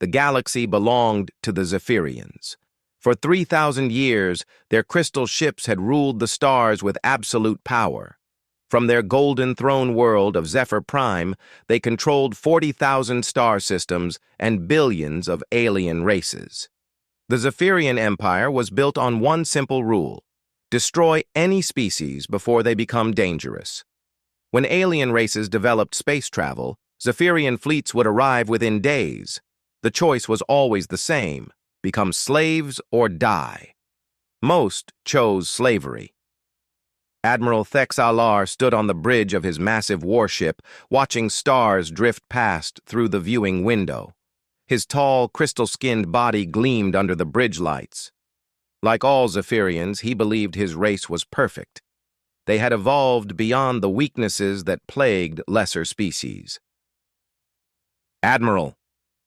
The galaxy belonged to the Zephyrians. For 3,000 years, their crystal ships had ruled the stars with absolute power. From their golden throne world of Zephyr Prime, they controlled 40,000 star systems and billions of alien races. The Zephyrian Empire was built on one simple rule: destroy any species before they become dangerous. When alien races developed space travel, Zephyrian fleets would arrive within days. The choice was always the same: become slaves or die. Most chose slavery. Admiral Thexalar stood on the bridge of his massive warship, watching stars drift past through the viewing window. His tall, crystal-skinned body gleamed under the bridge lights. Like all Zephyrians, he believed his race was perfect. They had evolved beyond the weaknesses that plagued lesser species. "Admiral,"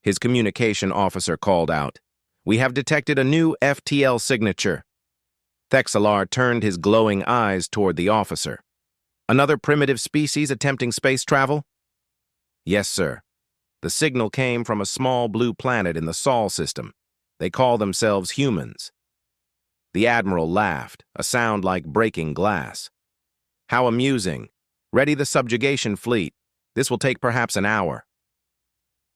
his communication officer called out, "we have detected a new FTL signature." Thexalar turned his glowing eyes toward the officer. "Another primitive species attempting space travel?" "Yes, sir. The signal came from a small blue planet in the Sol system. They call themselves humans." The Admiral laughed, a sound like breaking glass. "How amusing. Ready the subjugation fleet. This will take perhaps an hour."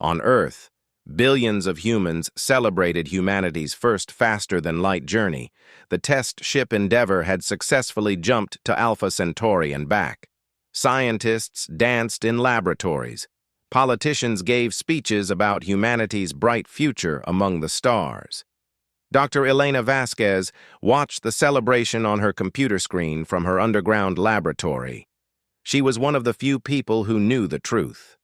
On Earth, billions of humans celebrated humanity's first faster-than-light journey. The test ship Endeavour had successfully jumped to Alpha Centauri and back. Scientists danced in laboratories. Politicians gave speeches about humanity's bright future among the stars. Dr. Elena Vasquez watched the celebration on her computer screen from her underground laboratory. She was one of the few people who knew the truth.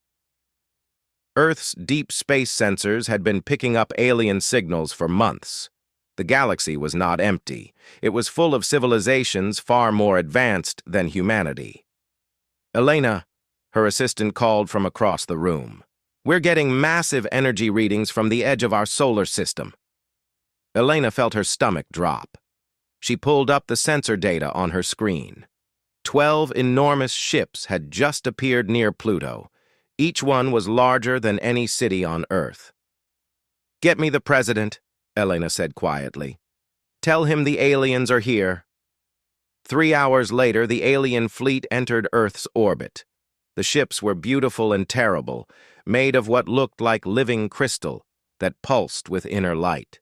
Earth's deep space sensors had been picking up alien signals for months. The galaxy was not empty. It was full of civilizations far more advanced than humanity. "Elena," her assistant called from across the room, "we're getting massive energy readings from the edge of our solar system." Elena felt her stomach drop. She pulled up the sensor data on her screen. 12 enormous ships had just appeared near Pluto. Each one was larger than any city on Earth. "Get me the president," Elena said quietly. "Tell him the aliens are here." 3 hours later, the alien fleet entered Earth's orbit. The ships were beautiful and terrible, made of what looked like living crystal that pulsed with inner light.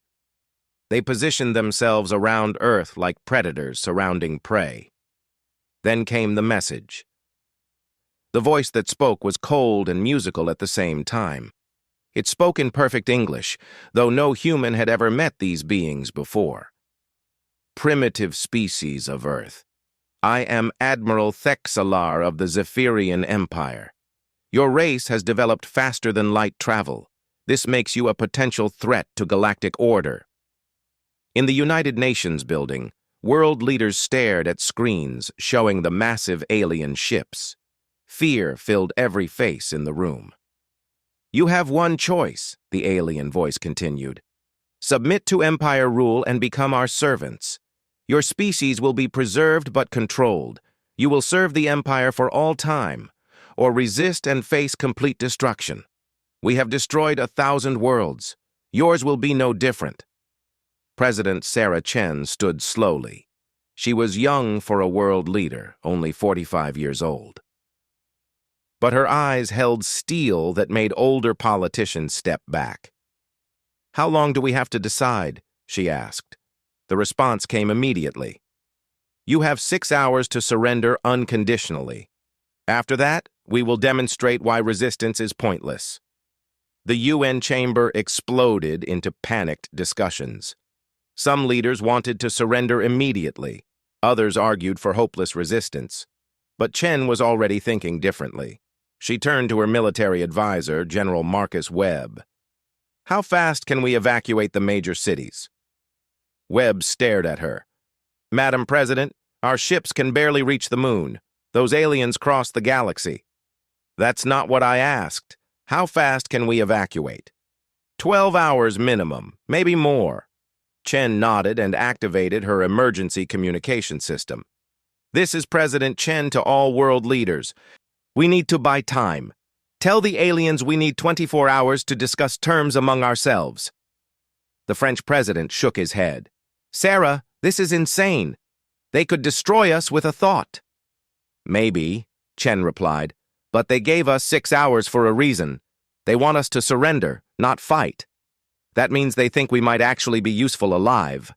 They positioned themselves around Earth like predators surrounding prey. Then came the message. The voice that spoke was cold and musical at the same time. It spoke in perfect English, though no human had ever met these beings before. "Primitive species of Earth. I am Admiral Thexalar of the Zephyrian Empire. Your race has developed faster-than-light travel. This makes you a potential threat to galactic order." In the United Nations building, world leaders stared at screens showing the massive alien ships. Fear filled every face in the room. "You have one choice," the alien voice continued. "Submit to Empire rule and become our servants. Your species will be preserved but controlled. You will serve the Empire for all time, or resist and face complete destruction. We have destroyed 1,000 worlds. Yours will be no different." President Sarah Chen stood slowly. She was young for a world leader, only 45 years old. But her eyes held steel that made older politicians step back. "How long do we have to decide?" she asked. The response came immediately. "You have 6 hours to surrender unconditionally. After that, we will demonstrate why resistance is pointless." The UN chamber exploded into panicked discussions. Some leaders wanted to surrender immediately. Others argued for hopeless resistance. But Chen was already thinking differently. She turned to her military advisor, General Marcus Webb. "How fast can we evacuate the major cities?" Webb stared at her. "Madam President, our ships can barely reach the moon. Those aliens cross the galaxy." "That's not what I asked. How fast can we evacuate?" 12 hours minimum, maybe more." Chen nodded and activated her emergency communication system. "This is President Chen to all world leaders. We need to buy time. Tell the aliens we need 24 hours to discuss terms among ourselves. The French president shook his head. Sarah, this is insane. They could destroy us with a thought. Maybe, Chen replied, but they gave us 6 hours for a reason. They want us to surrender, not fight. That means they think we might actually be useful alive.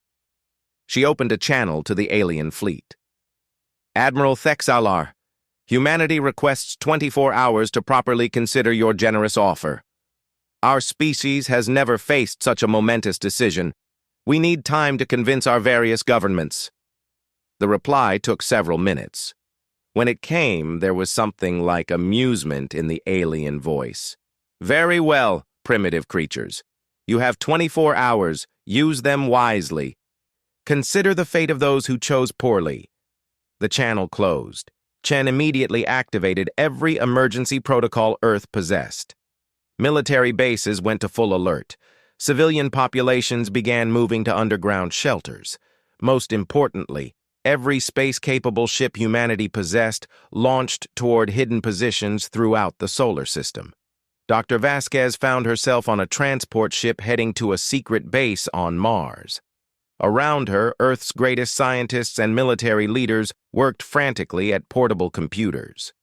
She opened a channel to the alien fleet. Admiral Thexalar, humanity requests 24 hours to properly consider your generous offer. Our species has never faced such a momentous decision. We need time to convince our various governments. The reply took several minutes. When it came, there was something like amusement in the alien voice. Very well, primitive creatures. You have 24 hours. Use them wisely. Consider the fate of those who chose poorly. The channel closed. Chen immediately activated every emergency protocol Earth possessed. Military bases went to full alert. Civilian populations began moving to underground shelters. Most importantly, every space-capable ship humanity possessed launched toward hidden positions throughout the solar system. Dr. Vasquez found herself on a transport ship heading to a secret base on Mars. Around her, Earth's greatest scientists and military leaders worked frantically at portable computers.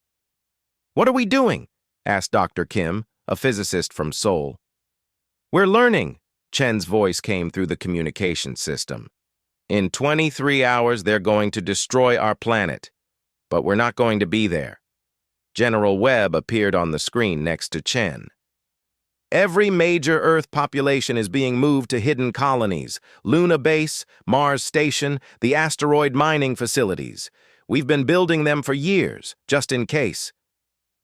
"What are we doing?" asked Dr. Kim, a physicist from Seoul. "We're learning," Chen's voice came through the communication system. "In 23 hours, they're going to destroy our planet, but we're not going to be there." General Webb appeared on the screen next to Chen. "Every major Earth population is being moved to hidden colonies, Luna Base, Mars Station, the asteroid mining facilities. We've been building them for years, just in case."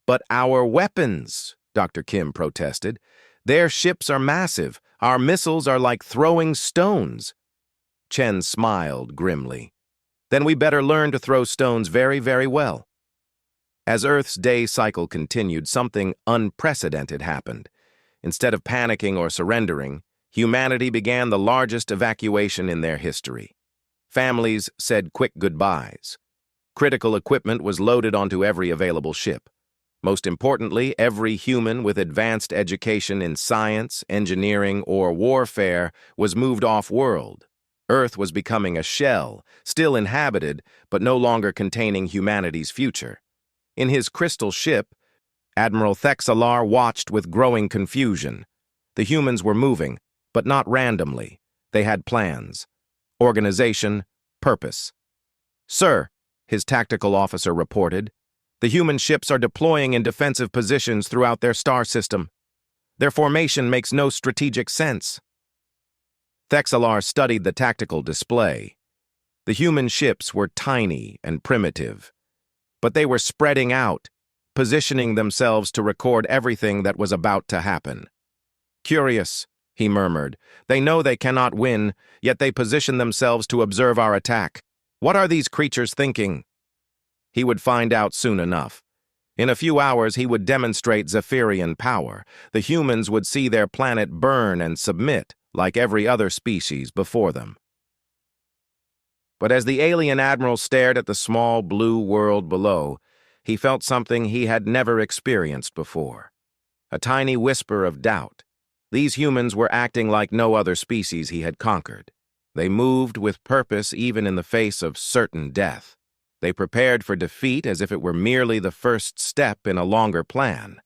"But our weapons," Dr. Kim protested. "Their ships are massive. Our missiles are like throwing stones." Chen smiled grimly. "Then we better learn to throw stones very, very well." As Earth's day cycle continued, something unprecedented happened. Instead of panicking or surrendering, humanity began the largest evacuation in their history. Families said quick goodbyes. Critical equipment was loaded onto every available ship. Most importantly, every human with advanced education in science, engineering, or warfare was moved off-world. Earth was becoming a shell, still inhabited, but no longer containing humanity's future. In his crystal ship, Admiral Thexalar watched with growing confusion. The humans were moving, but not randomly. They had plans, organization, purpose. "Sir," his tactical officer reported, "the human ships are deploying in defensive positions throughout their star system. Their formation makes no strategic sense." Thexalar studied the tactical display. The human ships were tiny and primitive, but they were spreading out, positioning themselves to record everything that was about to happen. "Curious," he murmured. "They know they cannot win, yet they position themselves to observe our attack. What are these creatures thinking?" He would find out soon enough. In a few hours, he would demonstrate Zephyrian power. The humans would see their planet burn and submit, like every other species before them. But as the alien admiral stared at the small blue world below, he felt something he had never experienced before. A tiny whisper of doubt. These humans were acting like no other species he had conquered. They moved with purpose even in the face of certain death. They prepared for defeat as if it were merely the first step in a longer plan.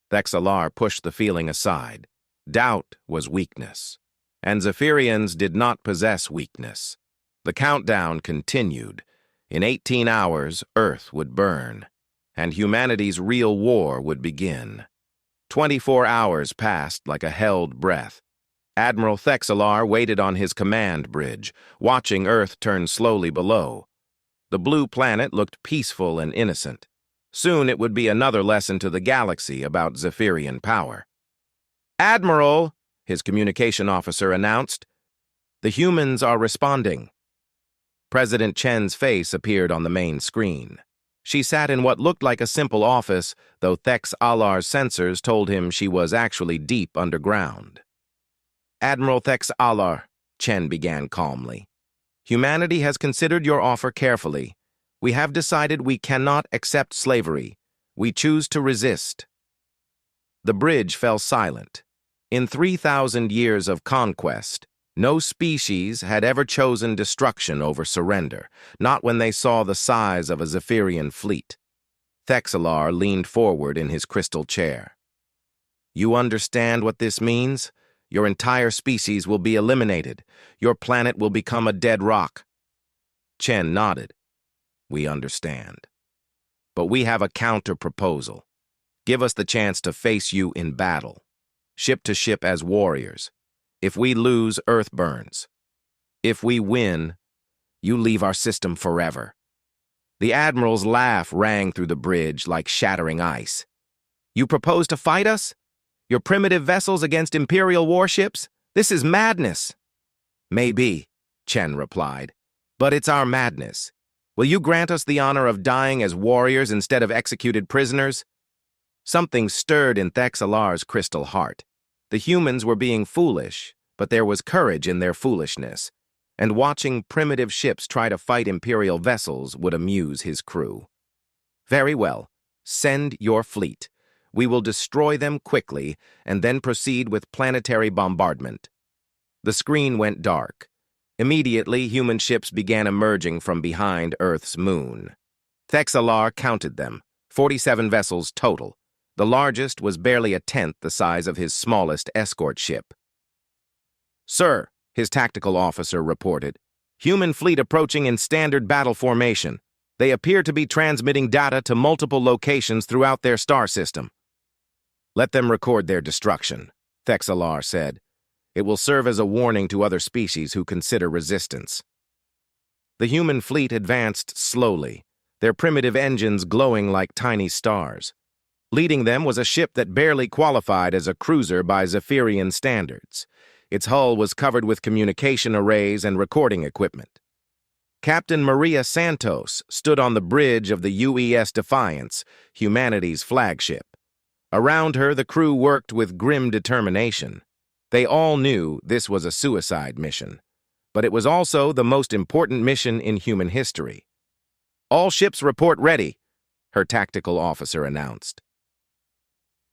Thexalar pushed the feeling aside. Doubt was weakness, and Zephyrians did not possess weakness. The countdown continued. In 18 hours, Earth would burn, and humanity's real war would begin. 24 hours passed like a held breath. Admiral Thexalar waited on his command bridge, watching Earth turn slowly below. The blue planet looked peaceful and innocent. Soon it would be another lesson to the galaxy about Zephyrian power. "Admiral," his communication officer announced, "the humans are responding." President Chen's face appeared on the main screen. She sat in what looked like a simple office, though Thexalar's sensors told him she was actually deep underground. "Admiral Thexalar," Chen began calmly, "humanity has considered your offer carefully. We have decided we cannot accept slavery. We choose to resist." The bridge fell silent. In 3,000 years of conquest, no species had ever chosen destruction over surrender, not when they saw the size of a Zephyrian fleet. Thexalar leaned forward in his crystal chair. You understand what this means? Your entire species will be eliminated. Your planet will become a dead rock. Chen nodded. We understand. But we have a counter-proposal. Give us the chance to face you in battle, ship to ship as warriors. If we lose, Earth burns. If we win, you leave our system forever. The Admiral's laugh rang through the bridge like shattering ice. You propose to fight us? Your primitive vessels against Imperial warships? This is madness. Maybe, Chen replied, but it's our madness. Will you grant us the honor of dying as warriors instead of executed prisoners? Something stirred in Thexalar's crystal heart. The humans were being foolish, but there was courage in their foolishness, and watching primitive ships try to fight Imperial vessels would amuse his crew. Very well, send your fleet. We will destroy them quickly and then proceed with planetary bombardment. The screen went dark. Immediately, human ships began emerging from behind Earth's moon. Thexalar counted them, 47 vessels total. The largest was barely a tenth the size of his smallest escort ship. Sir, his tactical officer reported, human fleet approaching in standard battle formation. They appear to be transmitting data to multiple locations throughout their star system. Let them record their destruction, Thexalar said. It will serve as a warning to other species who consider resistance. The human fleet advanced slowly, their primitive engines glowing like tiny stars. Leading them was a ship that barely qualified as a cruiser by Zephyrian standards. Its hull was covered with communication arrays and recording equipment. Captain Maria Santos stood on the bridge of the UES Defiance, humanity's flagship. Around her, the crew worked with grim determination. They all knew this was a suicide mission, but it was also the most important mission in human history. All ships report ready, her tactical officer announced.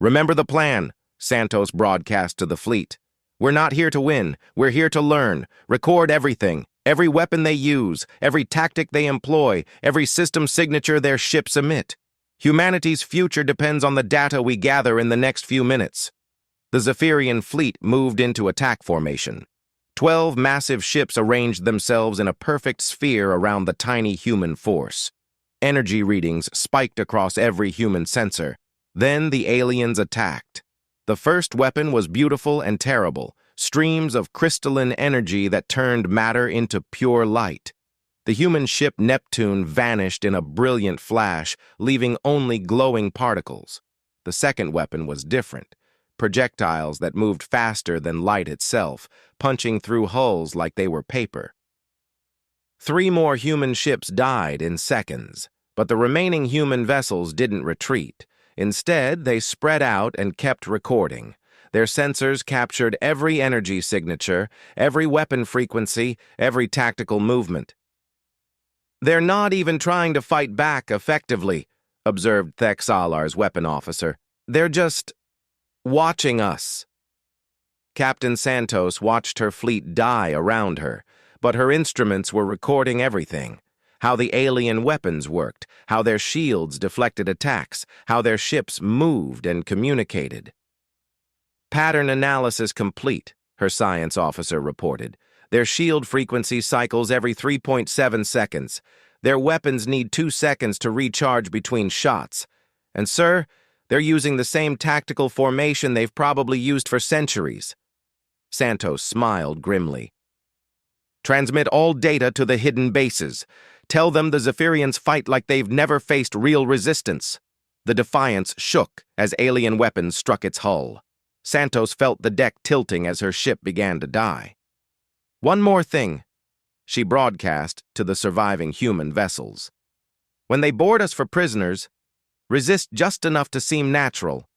Remember the plan, Santos broadcast to the fleet. We're not here to win, we're here to learn. Record everything, every weapon they use, every tactic they employ, every system signature their ships emit. Humanity's future depends on the data we gather in the next few minutes. The Zephyrian fleet moved into attack formation. 12 massive ships arranged themselves in a perfect sphere around the tiny human force. Energy readings spiked across every human sensor. Then the aliens attacked. The first weapon was beautiful and terrible, streams of crystalline energy that turned matter into pure light. The human ship Neptune vanished in a brilliant flash, leaving only glowing particles. The second weapon was different, projectiles that moved faster than light itself, punching through hulls like they were paper. 3 more human ships died in seconds, but the remaining human vessels didn't retreat. Instead, they spread out and kept recording. Their sensors captured every energy signature, every weapon frequency, every tactical movement. They're not even trying to fight back effectively, observed Thexalar's weapon officer. They're just watching us. Captain Santos watched her fleet die around her, but her instruments were recording everything. How the alien weapons worked, how their shields deflected attacks, how their ships moved and communicated. Pattern analysis complete, her science officer reported. Their shield frequency cycles every 3.7 seconds. Their weapons need 2 seconds to recharge between shots. And, sir, they're using the same tactical formation they've probably used for centuries. Santos smiled grimly. Transmit all data to the hidden bases. Tell them the Zephyrians fight like they've never faced real resistance. The Defiance shook as alien weapons struck its hull. Santos felt the deck tilting as her ship began to die. One more thing, she broadcast to the surviving human vessels. When they board us for prisoners, resist just enough to seem natural,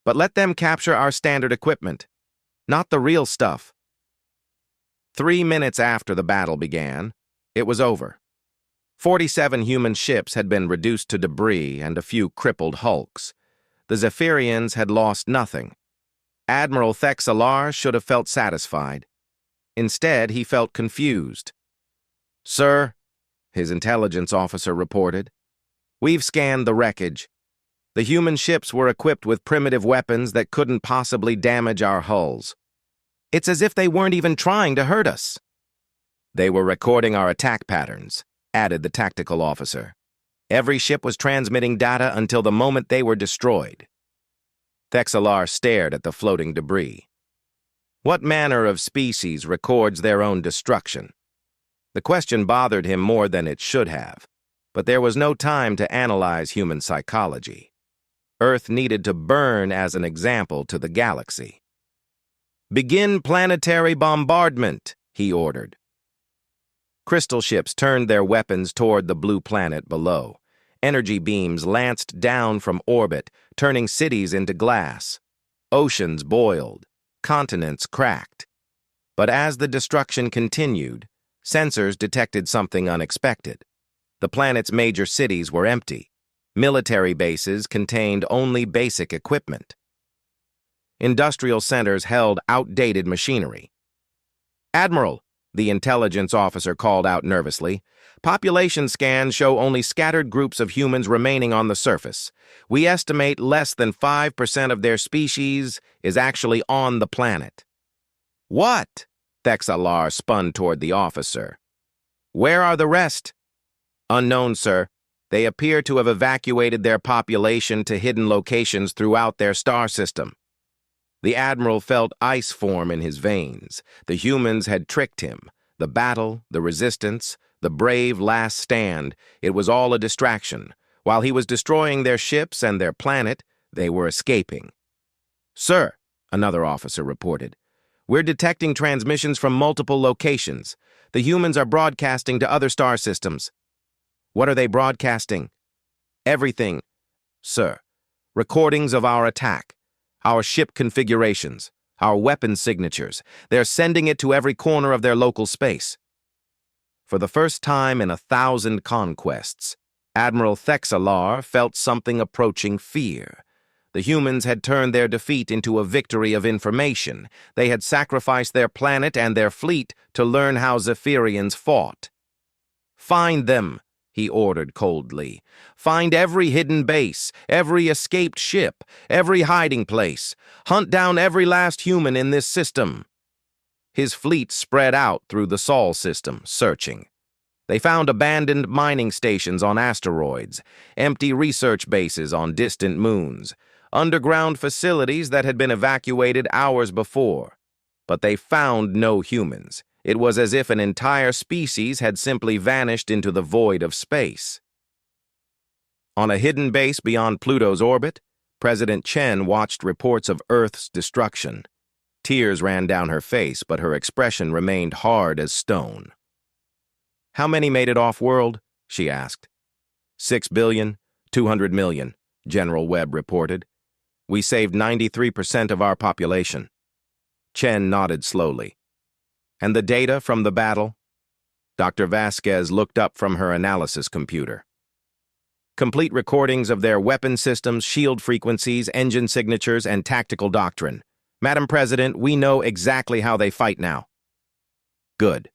but let them capture our standard equipment, not the real stuff. 3 minutes after the battle began, it was over. 47 human ships had been reduced to debris and a few crippled hulks. The Zephyrians had lost nothing. Admiral Thexalar should have felt satisfied. Instead, he felt confused. "Sir," his intelligence officer reported, "we've scanned the wreckage. The human ships were equipped with primitive weapons that couldn't possibly damage our hulls. It's as if they weren't even trying to hurt us." "They were recording our attack patterns," added the tactical officer. "Every ship was transmitting data until the moment they were destroyed." Thexalar stared at the floating debris. What manner of species records their own destruction? The question bothered him more than it should have, but there was no time to analyze human psychology. Earth needed to burn as an example to the galaxy. "Begin planetary bombardment," he ordered. Crystal ships turned their weapons toward the blue planet below. Energy beams lanced down from orbit, turning cities into glass. Oceans boiled. Continents cracked. But as the destruction continued, sensors detected something unexpected. The planet's major cities were empty. Military bases contained only basic equipment. Industrial centers held outdated machinery. "Admiral," the intelligence officer called out nervously, "population scans show only scattered groups of humans remaining on the surface. We estimate less than 5% of their species is actually on the planet." "What?" Thexalar spun toward the officer. "Where are the rest?" "Unknown, sir. They appear to have evacuated their population to hidden locations throughout their star system." The Admiral felt ice form in his veins. The humans had tricked him. The battle, the resistance, the brave last stand, it was all a distraction. While he was destroying their ships and their planet, they were escaping. "Sir," another officer reported, "we're detecting transmissions from multiple locations. The humans are broadcasting to other star systems." "What are they broadcasting?" "Everything, sir. Recordings of our attack. Our ship configurations, our weapon signatures. They're sending it to every corner of their local space." For the first time in 1,000 conquests, Admiral Thexalar felt something approaching fear. The humans had turned their defeat into a victory of information. They had sacrificed their planet and their fleet to learn how Zephyrians fought. "Find them," he ordered coldly. "Find every hidden base, every escaped ship, every hiding place. Hunt down every last human in this system." His fleet spread out through the Sol system, searching. They found abandoned mining stations on asteroids, empty research bases on distant moons, underground facilities that had been evacuated hours before. But they found no humans. It was as if an entire species had simply vanished into the void of space. On a hidden base beyond Pluto's orbit, President Chen watched reports of Earth's destruction. Tears ran down her face, but her expression remained hard as stone. "How many made it off-world?" she asked. 6 billion, 200 million, General Webb reported. "We saved 93% of our population." Chen nodded slowly. "And the data from the battle?" Dr. Vasquez looked up from her analysis computer. "Complete recordings of their weapon systems, shield frequencies, engine signatures, and tactical doctrine. Madam President, we know exactly how they fight now." "Good."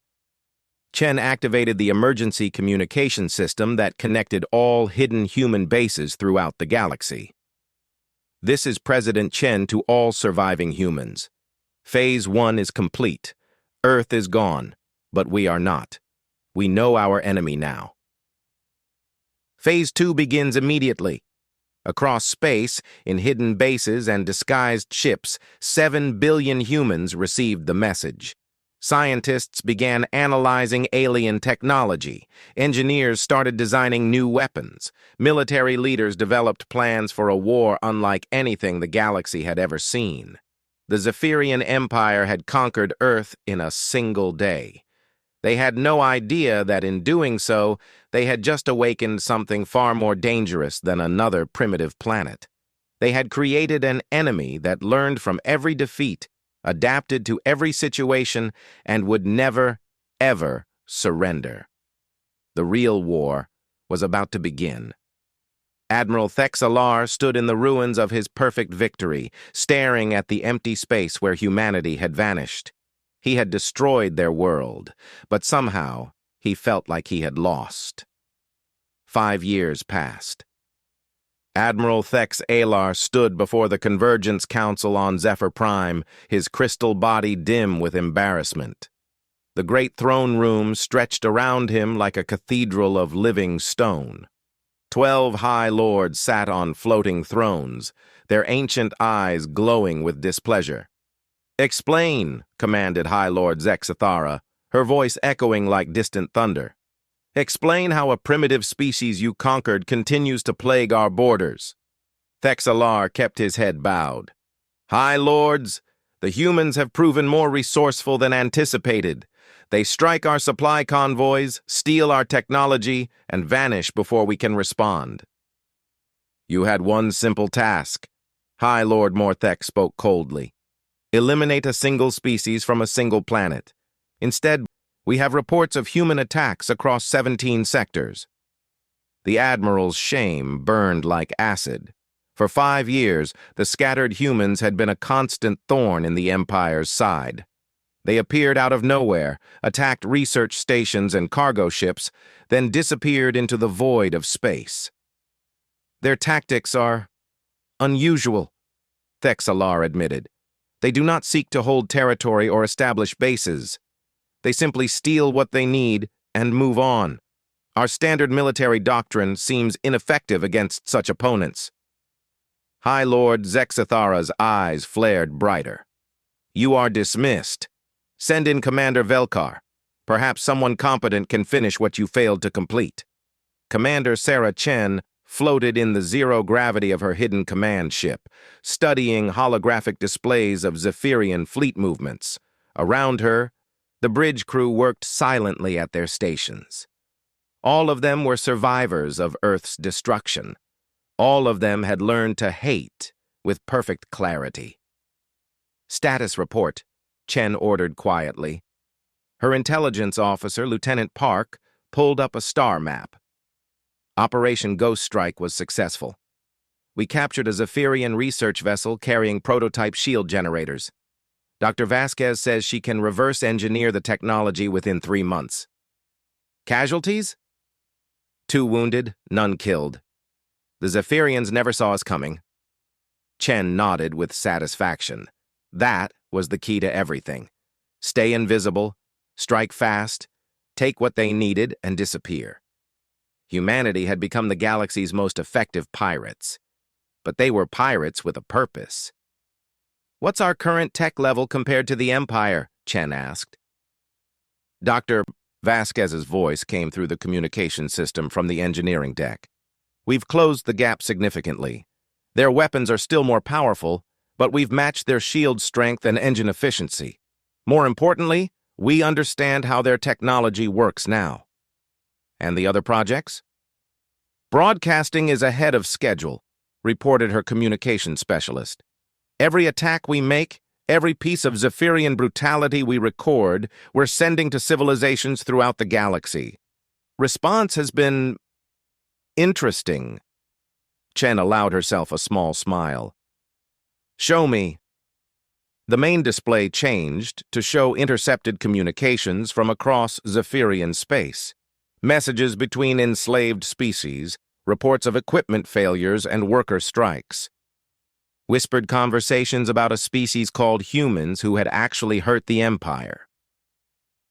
Chen activated the emergency communication system that connected all hidden human bases throughout the galaxy. "This is President Chen to all surviving humans. Phase 1 is complete. Earth is gone, but we are not. We know our enemy now. Phase 2 begins immediately. Across space, in hidden bases and disguised ships, 7 billion humans received the message. Scientists began analyzing alien technology. Engineers started designing new weapons. Military leaders developed plans for a war unlike anything the galaxy had ever seen. The Zephyrian Empire had conquered Earth in a single day. They had no idea that in doing so, they had just awakened something far more dangerous than another primitive planet. They had created an enemy that learned from every defeat, adapted to every situation, and would never, ever surrender. The real war was about to begin. Admiral Thexalar stood in the ruins of his perfect victory, staring at the empty space where humanity had vanished. He had destroyed their world, but somehow he felt like he had lost. 5 years passed. Admiral Thex Alar stood before the Convergence Council on Zephyr Prime, his crystal body dim with embarrassment. The great throne room stretched around him like a cathedral of living stone. 12 high lords sat on floating thrones, their ancient eyes glowing with displeasure. "Explain," commanded High Lord Zexathara, her voice echoing like distant thunder. "Explain how a primitive species you conquered continues to plague our borders." Thexalar kept his head bowed. "High Lords, the humans have proven more resourceful than anticipated. They strike our supply convoys, steal our technology, and vanish before we can respond." "You had one simple task." High Lord Morthek spoke coldly. "Eliminate a single species from a single planet. Instead, we have reports of human attacks across 17 sectors." The Admiral's shame burned like acid. For 5 years, the scattered humans had been a constant thorn in the Empire's side. They appeared out of nowhere, attacked research stations and cargo ships, then disappeared into the void of space. "Their tactics are unusual," Thexalar admitted. "They do not seek to hold territory or establish bases. They simply steal what they need and move on. Our standard military doctrine seems ineffective against such opponents." High Lord Zexathara's eyes flared brighter. "You are dismissed. Send in Commander Velkar. Perhaps someone competent can finish what you failed to complete." Commander Sarah Chen floated in the zero gravity of her hidden command ship, studying holographic displays of Zephyrian fleet movements. Around her, the bridge crew worked silently at their stations. All of them were survivors of Earth's destruction. All of them had learned to hate with perfect clarity. "Status report," Chen ordered quietly. Her intelligence officer, Lieutenant Park, pulled up a star map. Operation Ghost Strike was successful. We captured a Zephyrian research vessel carrying prototype shield generators. Dr. Vasquez says she can reverse engineer the technology within 3 months. Casualties? 2 wounded, none killed. The Zephyrians never saw us coming. Chen nodded with satisfaction. That was the key to everything. Stay invisible, strike fast, take what they needed, and disappear. Humanity had become the galaxy's most effective pirates. But they were pirates with a purpose. "What's our current tech level compared to the Empire?" Chen asked. Dr. Vasquez's voice came through the communication system from the engineering deck. "We've closed the gap significantly. Their weapons are still more powerful, but we've matched their shield strength and engine efficiency. More importantly, we understand how their technology works now." "And the other projects?" "Broadcasting is ahead of schedule," reported her communication specialist. "Every attack we make, every piece of Zephyrian brutality we record, we're sending to civilizations throughout the galaxy. Response has been interesting." Chen allowed herself a small smile. "Show me." The main display changed to show intercepted communications from across Zephyrian space. Messages between enslaved species, reports of equipment failures and worker strikes. Whispered conversations about a species called humans who had actually hurt the Empire.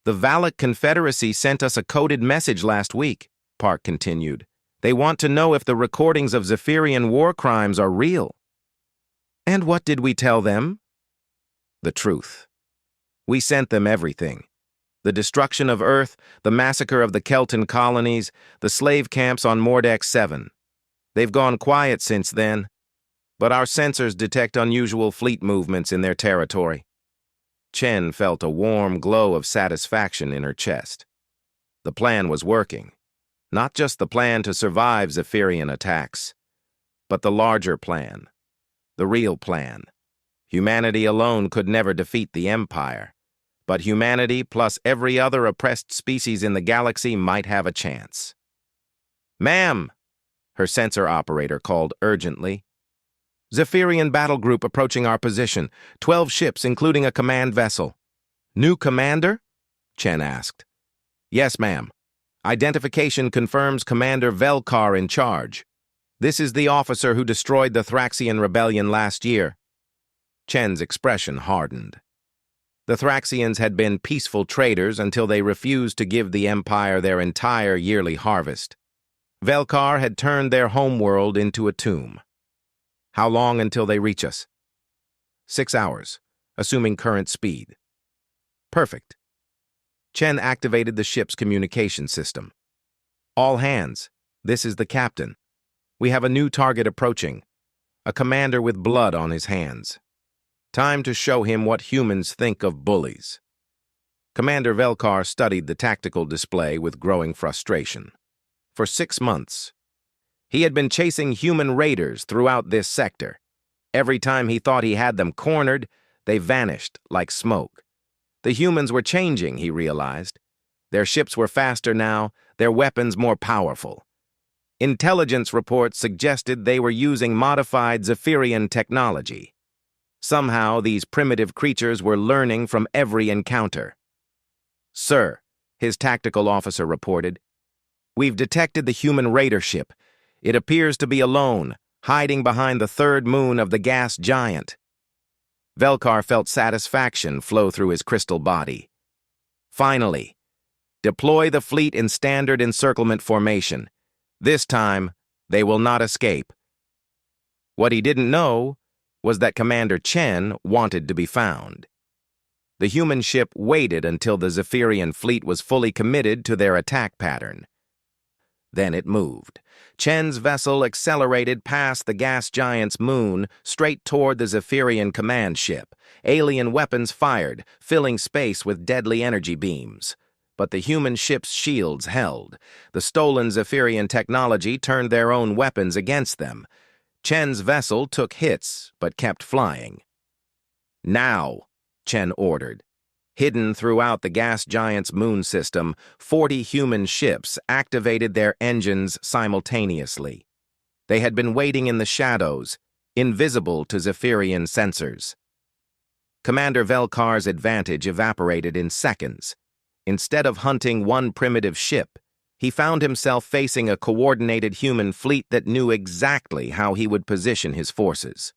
"The Valak Confederacy sent us a coded message last week," Park continued. "They want to know if the recordings of Zephyrian war crimes are real." "And what did we tell them?" "The truth. We sent them everything. The destruction of Earth, the massacre of the Kelton colonies, the slave camps on Mordex 7. They've gone quiet since then, but our sensors detect unusual fleet movements in their territory." Chen felt a warm glow of satisfaction in her chest. The plan was working. Not just the plan to survive Zephyrian attacks, but the larger plan. The real plan. Humanity alone could never defeat the Empire, but humanity plus every other oppressed species in the galaxy might have a chance. "Ma'am!" Her sensor operator called urgently. Zephyrian battle group approaching our position. 12 ships, including a command vessel. New commander? Chen asked. Yes, ma'am. Identification confirms Commander Velkar in charge. This is the officer who destroyed the Thraxian rebellion last year. Chen's expression hardened. The Thraxians had been peaceful traders until they refused to give the Empire their entire yearly harvest. Velkar had turned their homeworld into a tomb. How long until they reach us? 6 hours, assuming current speed. Perfect. Chen activated the ship's communication system. All hands, this is the captain. We have a new target approaching, a commander with blood on his hands. Time to show him what humans think of bullies. Commander Velkar studied the tactical display with growing frustration. For 6 months, he had been chasing human raiders throughout this sector. Every time he thought he had them cornered, they vanished like smoke. The humans were changing, he realized. Their ships were faster now, their weapons more powerful. Intelligence reports suggested they were using modified Zephyrian technology. Somehow, these primitive creatures were learning from every encounter. Sir, his tactical officer reported, we've detected the human raider ship. It appears to be alone, hiding behind the third moon of the gas giant. Velkar felt satisfaction flow through his crystal body. Finally, deploy the fleet in standard encirclement formation. This time, they will not escape. What he didn't know was that Commander Chen wanted to be found. The human ship waited until the Zephyrian fleet was fully committed to their attack pattern. Then it moved. Chen's vessel accelerated past the gas giant's moon, straight toward the Zephyrian command ship. Alien weapons fired, filling space with deadly energy beams. But the human ship's shields held. The stolen Zephyrian technology turned their own weapons against them. Chen's vessel took hits, but kept flying. Now, Chen ordered. Hidden throughout the gas giant's moon system, 40 human ships activated their engines simultaneously. They had been waiting in the shadows, invisible to Zephyrian sensors. Commander Velkar's advantage evaporated in seconds. Instead of hunting one primitive ship, he found himself facing a coordinated human fleet that knew exactly how he would position his forces.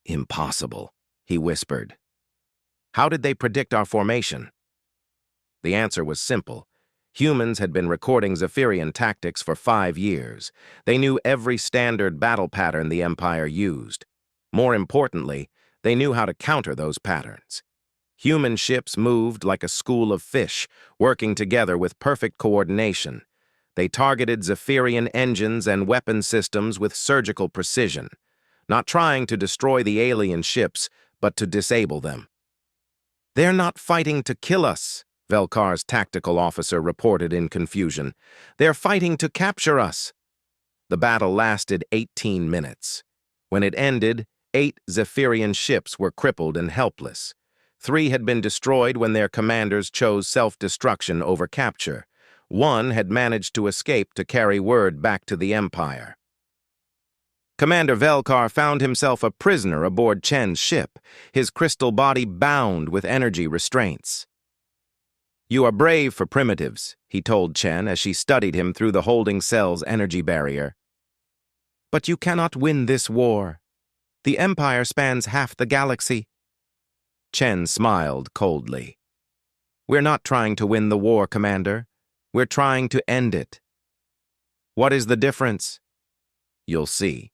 Impossible, he whispered. How did they predict our formation? The answer was simple. Humans had been recording Zephyrian tactics for 5 years. They knew every standard battle pattern the Empire used. More importantly, they knew how to counter those patterns. Human ships moved like a school of fish, working together with perfect coordination. They targeted Zephyrian engines and weapon systems with surgical precision, not trying to destroy the alien ships, but to disable them. They're not fighting to kill us, Velkar's tactical officer reported in confusion. They're fighting to capture us. The battle lasted 18 minutes. When it ended, 8 Zephyrian ships were crippled and helpless. 3 had been destroyed when their commanders chose self-destruction over capture. 1 had managed to escape to carry word back to the Empire. Commander Velkar found himself a prisoner aboard Chen's ship, his crystal body bound with energy restraints. You are brave for primitives, he told Chen as she studied him through the holding cell's energy barrier. But you cannot win this war. The Empire spans half the galaxy. Chen smiled coldly. We're not trying to win the war, Commander. We're trying to end it. What is the difference? You'll see.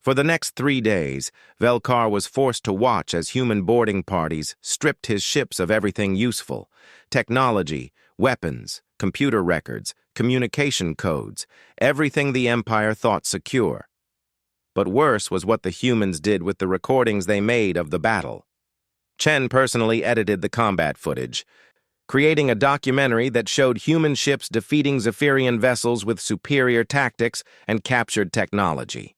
For the next 3 days, Velkar was forced to watch as human boarding parties stripped his ships of everything useful: technology, weapons, computer records, communication codes, everything the Empire thought secure. But worse was what the humans did with the recordings they made of the battle. Chen personally edited the combat footage, creating a documentary that showed human ships defeating Zephyrian vessels with superior tactics and captured technology.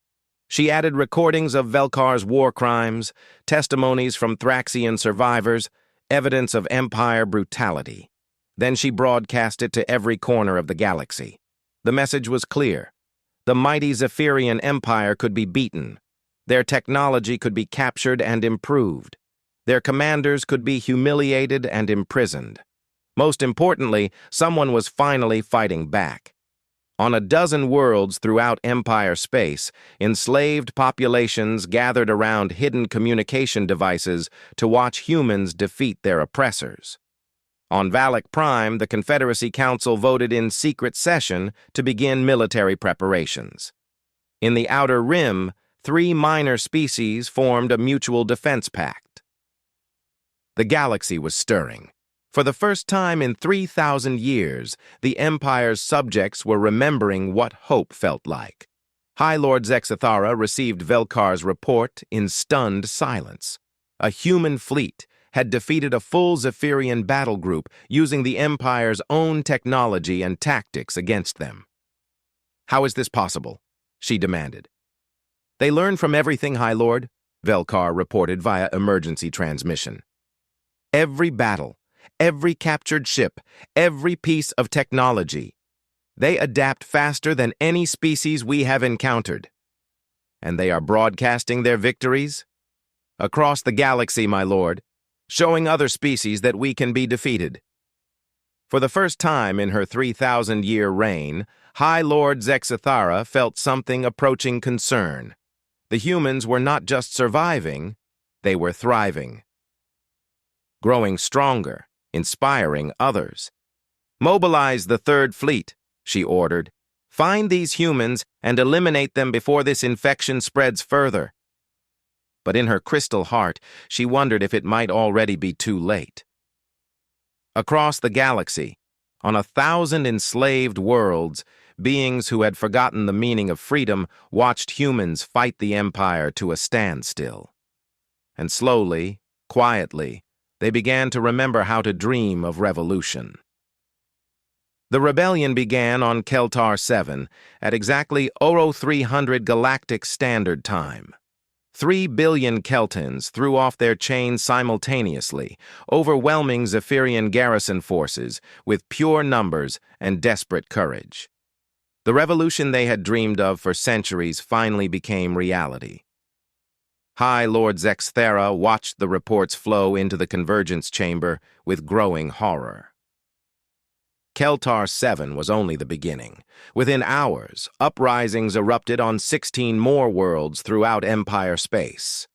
She added recordings of Velkar's war crimes, testimonies from Thraxian survivors, evidence of Empire brutality. Then she broadcast it to every corner of the galaxy. The message was clear. The mighty Zephyrian Empire could be beaten. Their technology could be captured and improved. Their commanders could be humiliated and imprisoned. Most importantly, someone was finally fighting back. On a dozen worlds throughout Empire space, enslaved populations gathered around hidden communication devices to watch humans defeat their oppressors. On Valak Prime, the Confederacy Council voted in secret session to begin military preparations. In the Outer Rim, 3 minor species formed a mutual defense pact. The galaxy was stirring. For the first time in 3,000 years, the Empire's subjects were remembering what hope felt like. High Lord Zexithara received Velkar's report in stunned silence. A human fleet had defeated a full Zephyrian battle group using the Empire's own technology and tactics against them. "How is this possible?" she demanded. "They learned from everything, High Lord," Velkar reported via emergency transmission. "Every battle, every captured ship, every piece of technology. They adapt faster than any species we have encountered. And they are broadcasting their victories across the galaxy, my lord, showing other species that we can be defeated." For the first time in her 3,000-year reign, High Lord Zexithara felt something approaching concern. The humans were not just surviving, they were thriving. Growing stronger, inspiring others. "Mobilize the Third Fleet," she ordered. "Find these humans and eliminate them before this infection spreads further." But in her crystal heart, she wondered if it might already be too late. Across the galaxy, on 1,000 enslaved worlds, beings who had forgotten the meaning of freedom watched humans fight the Empire to a standstill. And slowly, quietly, they began to remember how to dream of revolution. The rebellion began on Keltar 7 at exactly 0300 Galactic Standard Time. 3 billion Keltans threw off their chains simultaneously, overwhelming Zephyrian garrison forces with pure numbers and desperate courage. The revolution they had dreamed of for centuries finally became reality. High Lord Zexithara watched the reports flow into the convergence chamber with growing horror. Keltar 7 was only the beginning. Within hours, uprisings erupted on 16 more worlds throughout Empire space.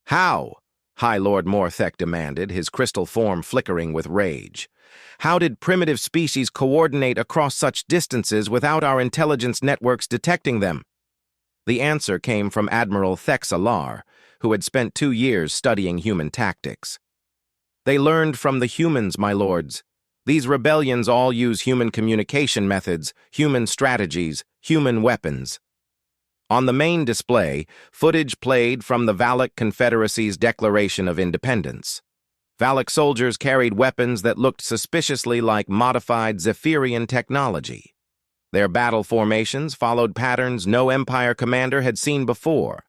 "How?" High Lord Morthek demanded, his crystal form flickering with rage. "How did primitive species coordinate across such distances without our intelligence networks detecting them?" The answer came from Admiral Thexalar, who had spent 2 years studying human tactics. "They learned from the humans, my lords. These rebellions all use human communication methods, human strategies, human weapons." On the main display, footage played from the Valak Confederacy's Declaration of Independence. Valak soldiers carried weapons that looked suspiciously like modified Zephyrian technology. Their battle formations followed patterns no Empire commander had seen before,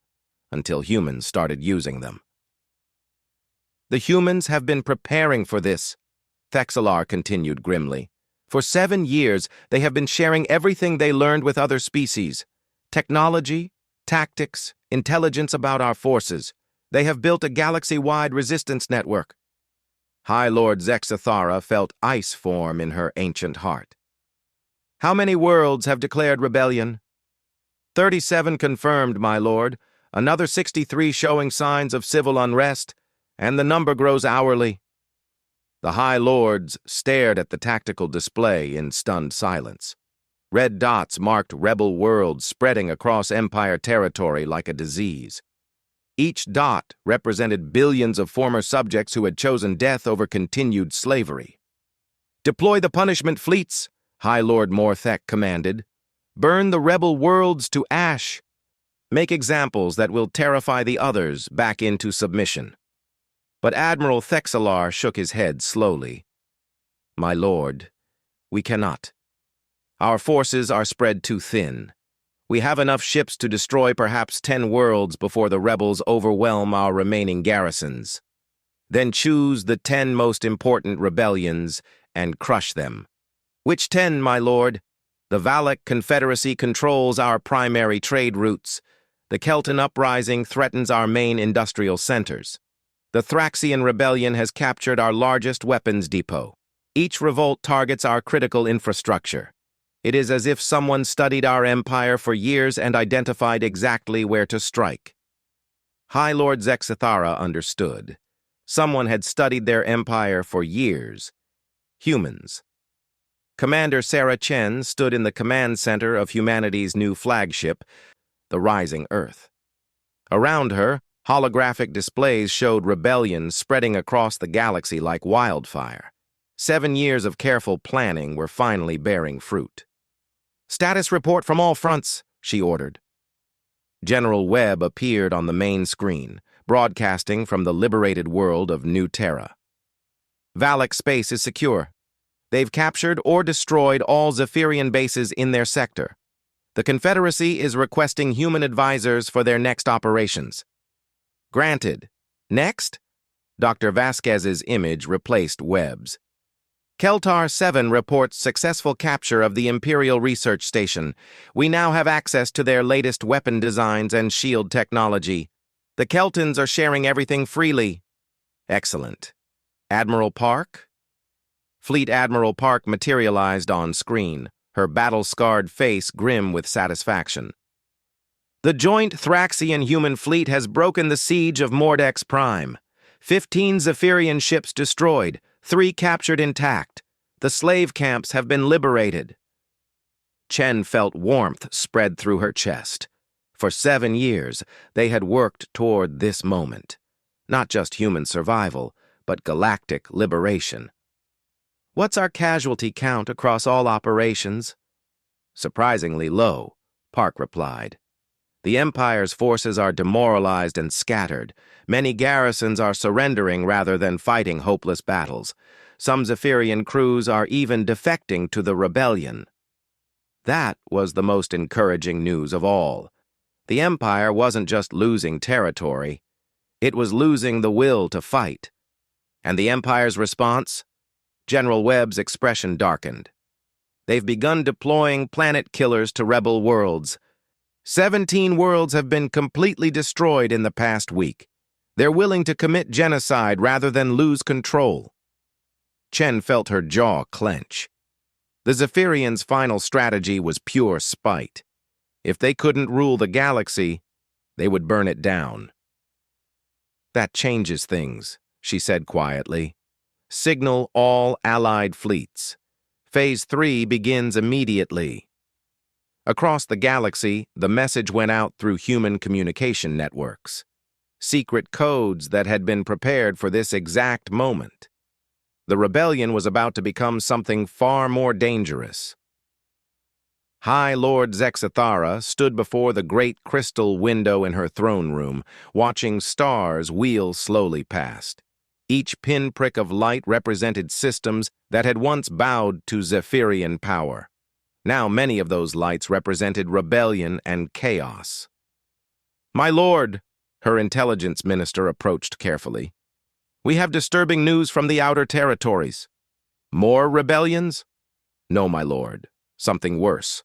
until humans started using them. "The humans have been preparing for this," Thexalar continued grimly. "For 7 years, they have been sharing everything they learned with other species. Technology, tactics, intelligence about our forces. They have built a galaxy-wide resistance network." High Lord Zexithara felt ice form in her ancient heart. "How many worlds have declared rebellion?" 37 confirmed, my lord. Another 63 showing signs of civil unrest, and the number grows hourly." The High Lords stared at the tactical display in stunned silence. Red dots marked rebel worlds spreading across Empire territory like a disease. Each dot represented billions of former subjects who had chosen death over continued slavery. "Deploy the punishment fleets," High Lord Morthek commanded. "Burn the rebel worlds to ash. Make examples that will terrify the others back into submission." But Admiral Thexalar shook his head slowly. "My lord, we cannot. Our forces are spread too thin. We have enough ships to destroy perhaps 10 worlds before the rebels overwhelm our remaining garrisons. Then choose the 10 most important rebellions and crush them." "Which 10, my lord?" The Valak Confederacy controls our primary trade routes. The Kelton uprising threatens our main industrial centers. The Thraxian rebellion has captured our largest weapons depot. Each revolt targets our critical infrastructure. It is as if someone studied our empire for years and identified exactly where to strike. High Lord Zexithara understood. Someone had studied their empire for years. Humans. Commander Sarah Chen stood in the command center of humanity's new flagship, the Rising Earth. Around her, holographic displays showed rebellion spreading across the galaxy like wildfire. 7 years of careful planning were finally bearing fruit. "Status report from all fronts," she ordered. General Webb appeared on the main screen, broadcasting from the liberated world of New Terra. "Valak space is secure. They've captured or destroyed all Zephyrian bases in their sector. The Confederacy is requesting human advisors for their next operations." "Granted. Next?" Dr. Vasquez's image replaced Webb's. "Keltar 7 reports successful capture of the Imperial Research Station. We now have access to their latest weapon designs and shield technology. The Keltons are sharing everything freely." "Excellent. Admiral Park?" Fleet Admiral Park materialized on screen, her battle-scarred face grim with satisfaction. "The joint Thraxian human fleet has broken the siege of Mordex Prime. 15 Zephyrian ships destroyed, 3 captured intact. The slave camps have been liberated." Chen felt warmth spread through her chest. For 7 years, they had worked toward this moment. Not just human survival, but galactic liberation. "What's our casualty count across all operations?" "Surprisingly low," Park replied. "The Empire's forces are demoralized and scattered. Many garrisons are surrendering rather than fighting hopeless battles. Some Zephyrian crews are even defecting to the rebellion." That was the most encouraging news of all. The Empire wasn't just losing territory. It was losing the will to fight. And the Empire's response? General Webb's expression darkened. "They've begun deploying planet killers to rebel worlds. 17 worlds have been completely destroyed in the past week. They're willing to commit genocide rather than lose control." Chen felt her jaw clench. The Zephyrians' final strategy was pure spite. If they couldn't rule the galaxy, they would burn it down. "That changes things," she said quietly. "Signal all Allied fleets. Phase 3 begins immediately." Across the galaxy, the message went out through human communication networks. Secret codes that had been prepared for this exact moment. The rebellion was about to become something far more dangerous. High Lord Zexithara stood before the great crystal window in her throne room, watching stars wheel slowly past. Each pinprick of light represented systems that had once bowed to Zephyrian power. Now many of those lights represented rebellion and chaos. "My lord," her intelligence minister approached carefully, "we have disturbing news from the outer territories." "More rebellions?" "No, my lord. Something worse.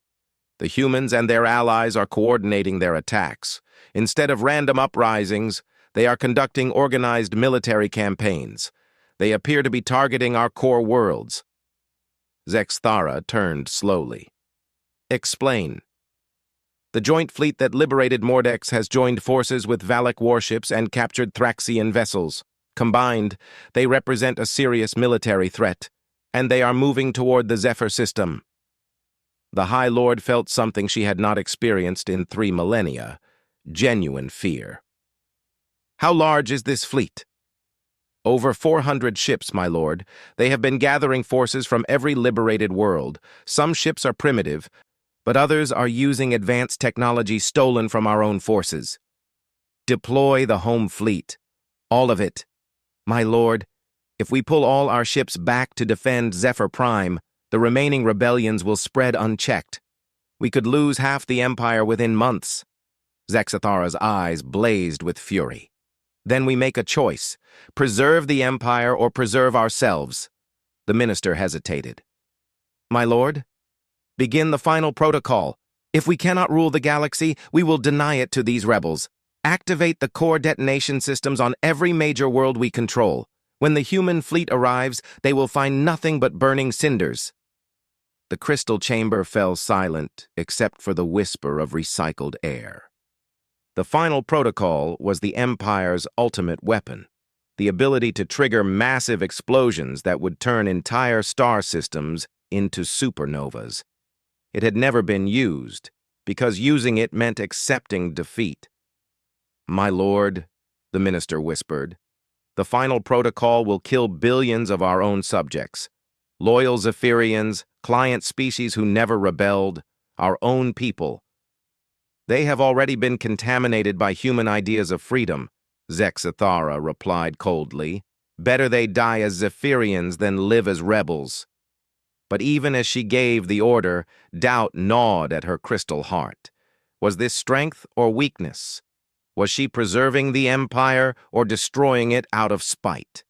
The humans and their allies are coordinating their attacks. Instead of random uprisings, they are conducting organized military campaigns. They appear to be targeting our core worlds." Zexithara turned slowly. "Explain." "The joint fleet that liberated Mordex has joined forces with Valak warships and captured Thraxian vessels. Combined, they represent a serious military threat, and they are moving toward the Zephyr system." The High Lord felt something she had not experienced in 3 millennia, genuine fear. "How large is this fleet?" "Over 400 ships, my lord. They have been gathering forces from every liberated world. Some ships are primitive, but others are using advanced technology stolen from our own forces." "Deploy the home fleet. All of it. My lord, if we pull all our ships back to defend Zephyr Prime, the remaining rebellions will spread unchecked. We could lose half the Empire within months." Zexithara's eyes blazed with fury. "Then we make a choice. Preserve the Empire or preserve ourselves." The minister hesitated. "My lord, Begin the final protocol. If we cannot rule the galaxy, we will deny it to these rebels. Activate the core detonation systems on every major world we control. When the human fleet arrives, they will find nothing but burning cinders. The crystal chamber fell silent, except for the whisper of recycled air. The final protocol was the Empire's ultimate weapon, the ability to trigger massive explosions that would turn entire star systems into supernovas. It had never been used, because using it meant accepting defeat. "My lord," the minister whispered, "the final protocol will kill billions of our own subjects. Loyal Zephyrians, client species who never rebelled, our own people. They have already been contaminated by human ideas of freedom," Zexathara replied coldly. "Better they die as Zephyrians than live as rebels." But even as she gave the order, doubt gnawed at her crystal heart. Was this strength or weakness? Was she preserving the Empire or destroying it out of spite?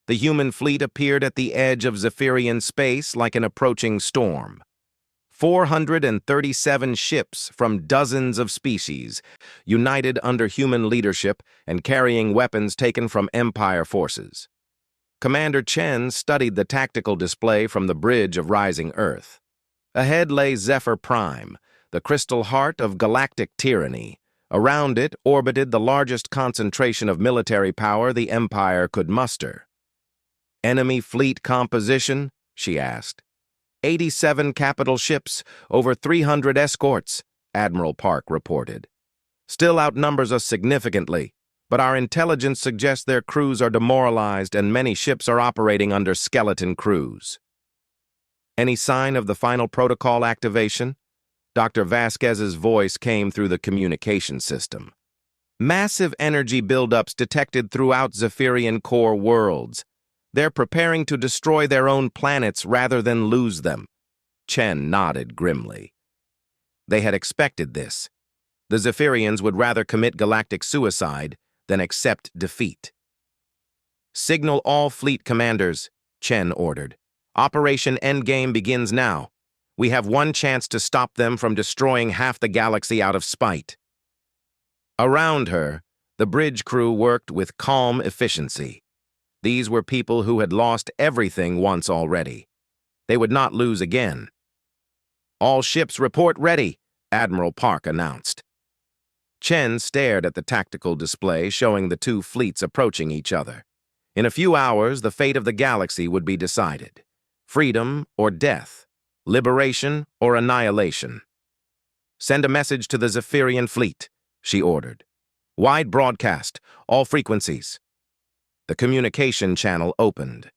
The human fleet appeared at the edge of Zephyrian space like an approaching storm. 437 ships from dozens of species, united under human leadership and carrying weapons taken from Empire forces. Commander Chen studied the tactical display from the bridge of rising Earth. Ahead lay Zephyr Prime, the crystal heart of galactic tyranny. Around it orbited the largest concentration of military power the Empire could muster. "Enemy fleet composition?" she asked. 87 capital ships, over 300 escorts," Admiral Park reported. "Still outnumbers us significantly, but our intelligence suggests their crews are demoralized and many ships are operating under skeleton crews." "Any sign of the final protocol activation?" Dr. Vasquez's voice came through the communication system. "Massive energy buildups detected throughout Zephyrian core worlds. They're preparing to destroy their own planets rather than lose them." Chen nodded grimly. They had expected this. The Zephyrians would rather commit galactic suicide than accept defeat. "Signal all fleet commanders," Chen ordered. "Operation Endgame begins now. We have one chance to stop them from destroying half the galaxy out of spite." Around her, the bridge crew worked with calm efficiency. These were people who had lost everything once already. They would not lose again. "All ships report ready," Admiral Park announced. Chen stared at the tactical display showing the two fleets approaching each other. In a few hours, the fate of the galaxy would be decided. Freedom or death, liberation or annihilation. "Send a message to the Zephyrian fleet," she ordered. "Wide broadcast, all frequencies." The communication channel opened.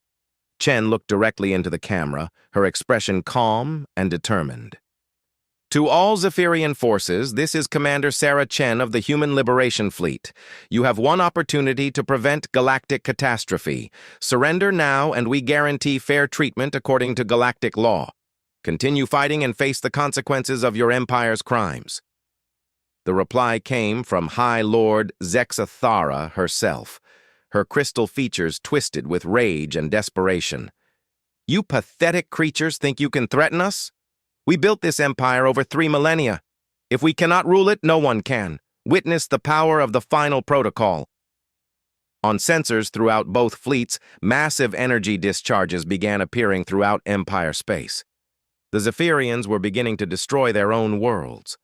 Chen looked directly into the camera, her expression calm and determined. "To all Zephyrian forces, this is Commander Sarah Chen of the Human Liberation Fleet. You have one opportunity to prevent galactic catastrophe. Surrender now and we guarantee fair treatment according to galactic law. Continue fighting and face the consequences of your Empire's crimes." The reply came from High Lord Zexathara herself, her crystal features twisted with rage and desperation. "You pathetic creatures think you can threaten us? We built this empire over 3 millennia. If we cannot rule it, no one can. Witness the power of the final protocol." On sensors throughout both fleets, massive energy discharges began appearing throughout Empire space. The Zephyrians were beginning to destroy their own worlds.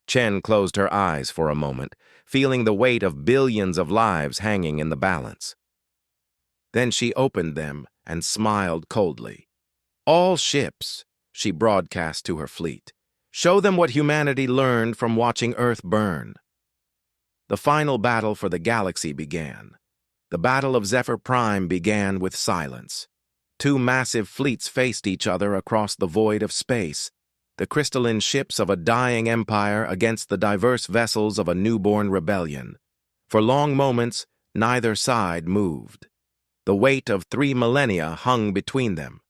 Chen closed her eyes for a moment, feeling the weight of billions of lives hanging in the balance. Then she opened them and smiled coldly. "All ships," she broadcast to her fleet. "Show them what humanity learned from watching Earth burn." The final battle for the galaxy began. The Battle of Zephyr Prime began with silence. Two massive fleets faced each other across the void of space, the crystalline ships of a dying empire against the diverse vessels of a newborn rebellion. For long moments, neither side moved. The weight of 3 millennia hung between them.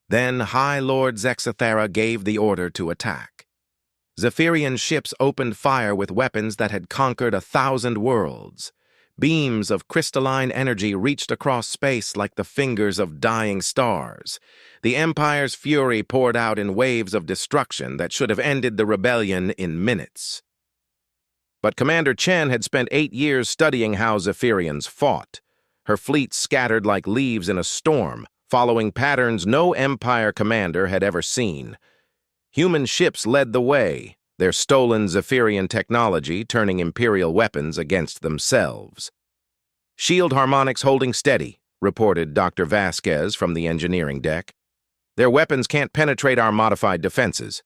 Then High Lord Zexathara gave the order to attack. Zephyrian ships opened fire with weapons that had conquered 1,000 worlds. Beams of crystalline energy reached across space like the fingers of dying stars. The Empire's fury poured out in waves of destruction that should have ended the rebellion in minutes. But Commander Chen had spent 8 years studying how Zephyrians fought. Her fleet scattered like leaves in a storm, following patterns no Empire commander had ever seen. Human ships led the way, their stolen Zephyrian technology turning Imperial weapons against themselves. "Shield harmonics holding steady," reported Dr. Vasquez from the engineering deck. "Their weapons can't penetrate our modified defenses."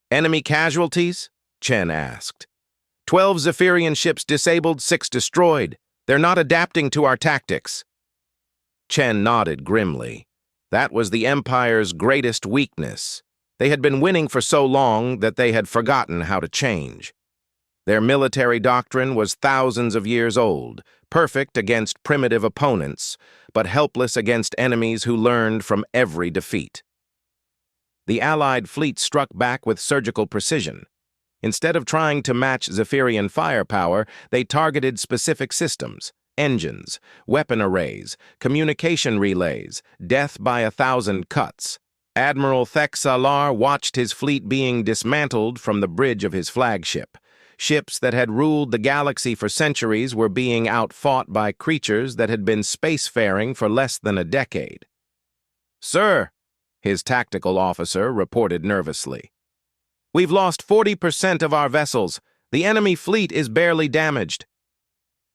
"Enemy casualties?" Chen asked. 12 Zephyrian ships disabled, 6 destroyed. They're not adapting to our tactics." Chen nodded grimly. That was the Empire's greatest weakness. They had been winning for so long that they had forgotten how to change. Their military doctrine was thousands of years old, perfect against primitive opponents, but helpless against enemies who learned from every defeat. The Allied fleet struck back with surgical precision. Instead of trying to match Zephyrian firepower, they targeted specific systems: engines, weapon arrays, communication relays, death by 1,000 cuts. Admiral Thexalar watched his fleet being dismantled from the bridge of his flagship. Ships that had ruled the galaxy for centuries were being outfought by creatures that had been spacefaring for less than a decade. "Sir," his tactical officer reported nervously, "we've lost 40% of our vessels. The enemy fleet is barely damaged."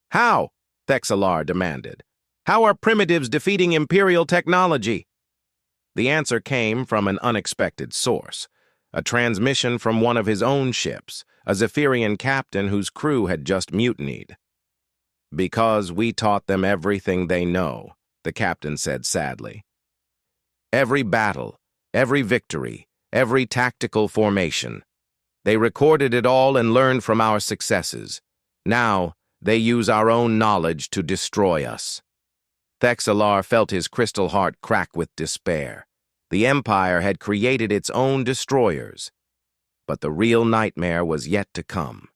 "How?" Thexalar demanded. "How are primitives defeating Imperial technology?" The answer came from an unexpected source, a transmission from one of his own ships, a Zephyrian captain whose crew had just mutinied. "Because we taught them everything they know," the captain said sadly. "Every battle, every victory, every tactical formation. They recorded it all and learned from our successes. Now, they use our own knowledge to destroy us." Thexalar felt his crystal heart crack with despair. The Empire had created its own destroyers. But the real nightmare was yet to come.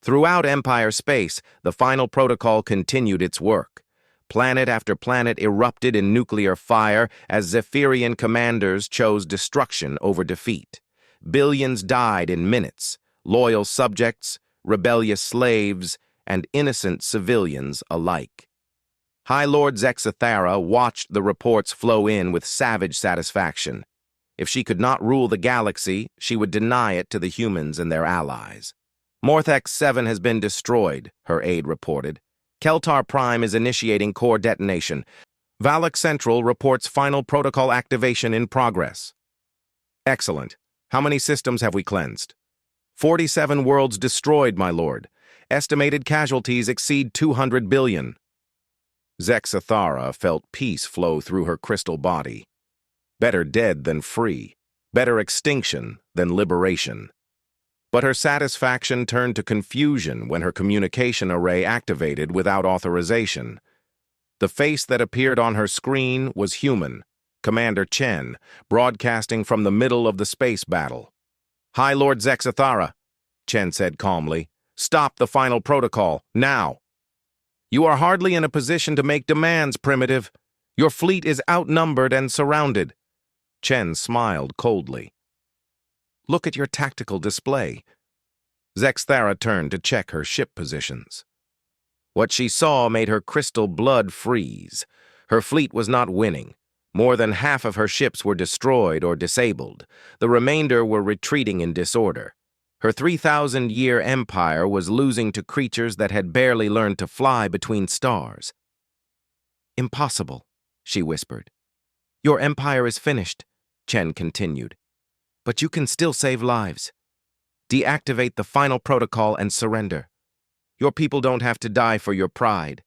Throughout Empire space, the final protocol continued its work. Planet after planet erupted in nuclear fire as Zephyrian commanders chose destruction over defeat. Billions died in minutes: loyal subjects, rebellious slaves, and innocent civilians alike. High Lord Zexathara watched the reports flow in with savage satisfaction. If she could not rule the galaxy, she would deny it to the humans and their allies. "Morthex 7 has been destroyed," her aide reported. "Keltar Prime is initiating core detonation. Valak Central reports final protocol activation in progress." "Excellent. How many systems have we cleansed?" 47 worlds destroyed, my lord. Estimated casualties exceed 200 billion. Zexathara felt peace flow through her crystal body. Better dead than free. Better extinction than liberation. But her satisfaction turned to confusion when her communication array activated without authorization. The face that appeared on her screen was human, Commander Chen, broadcasting from the middle of the space battle. "High Lord Zexathara," Chen said calmly, "stop the final protocol, now." "You are hardly in a position to make demands, Primitive. Your fleet is outnumbered and surrounded." Chen smiled coldly. "Look at your tactical display." Zexathara turned to check her ship positions. What she saw made her crystal blood freeze. Her fleet was not winning. More than half of her ships were destroyed or disabled. The remainder were retreating in disorder. Her 3,000-year empire was losing to creatures that had barely learned to fly between stars. "Impossible," she whispered. "Your empire is finished," Chen continued. "But you can still save lives. Deactivate the final protocol and surrender. Your people don't have to die for your pride."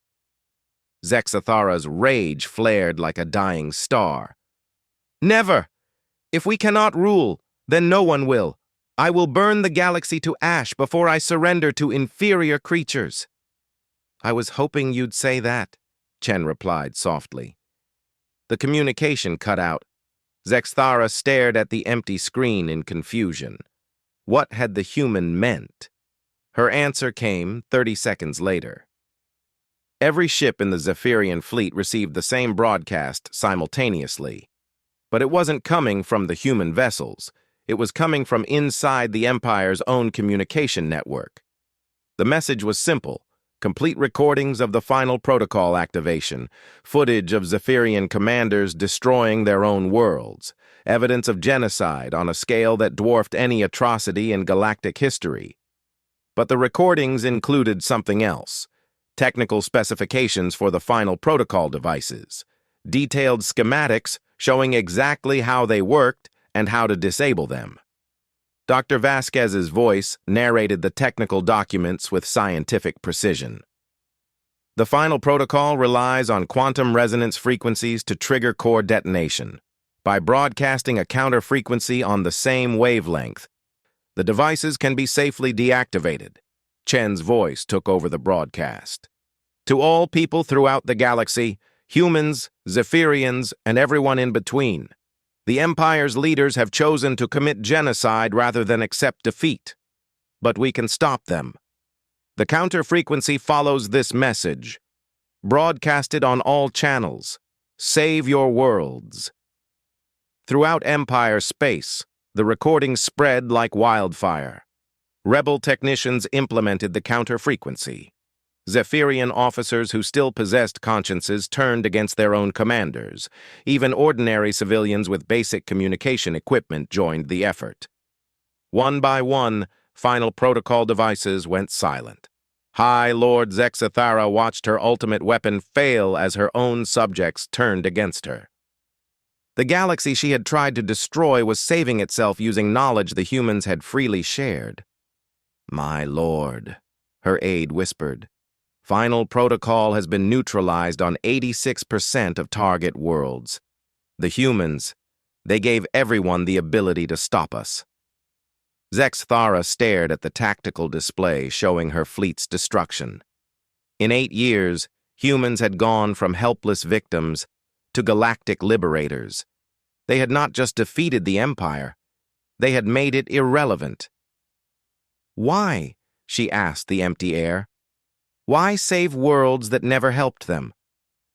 Zexathara's rage flared like a dying star. "Never! If we cannot rule, then no one will. I will burn the galaxy to ash before I surrender to inferior creatures." "I was hoping you'd say that," Chen replied softly. The communication cut out. Zexathara stared at the empty screen in confusion. What had the human meant? Her answer came 30 seconds later. Every ship in the Zephyrian fleet received the same broadcast simultaneously. But it wasn't coming from the human vessels. It was coming from inside the Empire's own communication network. The message was simple: complete recordings of the final protocol activation, footage of Zephyrian commanders destroying their own worlds, evidence of genocide on a scale that dwarfed any atrocity in galactic history. But the recordings included something else: technical specifications for the final protocol devices, detailed schematics showing exactly how they worked and how to disable them. Dr. Vasquez's voice narrated the technical documents with scientific precision. The final protocol relies on quantum resonance frequencies to trigger core detonation. By broadcasting a counter frequency on the same wavelength, the devices can be safely deactivated. Chen's voice took over the broadcast. To all people throughout the galaxy, humans, Zephyrians, and everyone in between, the Empire's leaders have chosen to commit genocide rather than accept defeat. But we can stop them. The counter frequency follows this message. Broadcasted on all channels. Save your worlds. Throughout Empire space, the recordings spread like wildfire. Rebel technicians implemented the counter frequency. Zephyrian officers who still possessed consciences turned against their own commanders. Even ordinary civilians with basic communication equipment joined the effort. One by one, final protocol devices went silent. High Lord Zexathara watched her ultimate weapon fail as her own subjects turned against her. The galaxy she had tried to destroy was saving itself using knowledge the humans had freely shared. "My lord," her aide whispered. "Final protocol has been neutralized on 86% of target worlds. The humans, they gave everyone the ability to stop us." Zexathara stared at the tactical display showing her fleet's destruction. In 8 years, humans had gone from helpless victims to galactic liberators. They had not just defeated the Empire, they had made it irrelevant. "Why?" she asked the empty air. "Why save worlds that never helped them?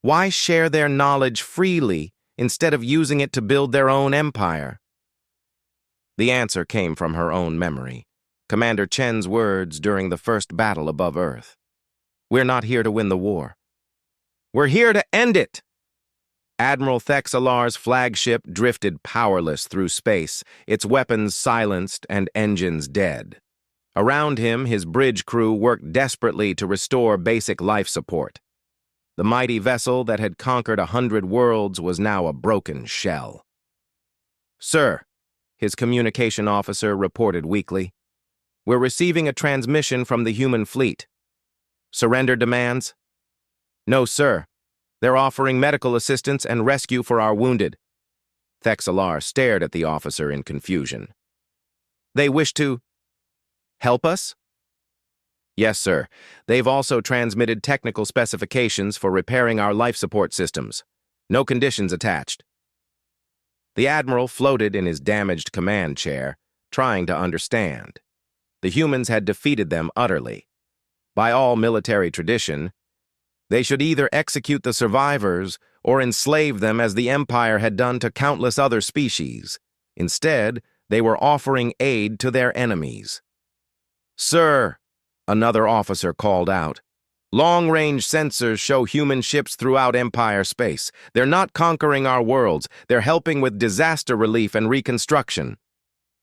Why share their knowledge freely instead of using it to build their own empire?" The answer came from her own memory, Commander Chen's words during the first battle above Earth. "We're not here to win the war. We're here to end it!" Admiral Thexalar's flagship drifted powerless through space, its weapons silenced and engines dead. Around him, his bridge crew worked desperately to restore basic life support. The mighty vessel that had conquered 100 worlds was now a broken shell. "Sir," his communication officer reported weakly, "we're receiving a transmission from the human fleet. Surrender demands?" "No, sir. They're offering medical assistance and rescue for our wounded." Thexalar stared at the officer in confusion. "They wish to help us?" "Yes, sir. They've also transmitted technical specifications for repairing our life support systems. No conditions attached." The Admiral floated in his damaged command chair, trying to understand. The humans had defeated them utterly. By all military tradition, they should either execute the survivors or enslave them as the Empire had done to countless other species. Instead, they were offering aid to their enemies. "Sir," another officer called out, "long-range sensors show human ships throughout Empire space. They're not conquering our worlds. They're helping with disaster relief and reconstruction."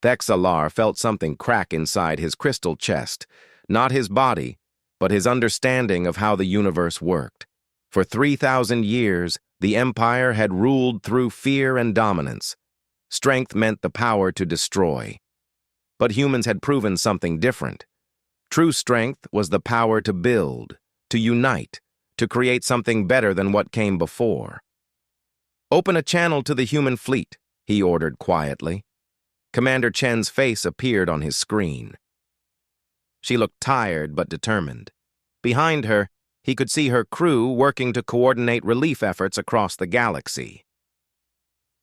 Thexalar felt something crack inside his crystal chest, not his body, but his understanding of how the universe worked. For 3,000 years, the Empire had ruled through fear and dominance. Strength meant the power to destroy. But humans had proven something different. True strength was the power to build, to unite, to create something better than what came before. "Open a channel to the human fleet," he ordered quietly. Commander Chen's face appeared on his screen. She looked tired but determined. Behind her, he could see her crew working to coordinate relief efforts across the galaxy.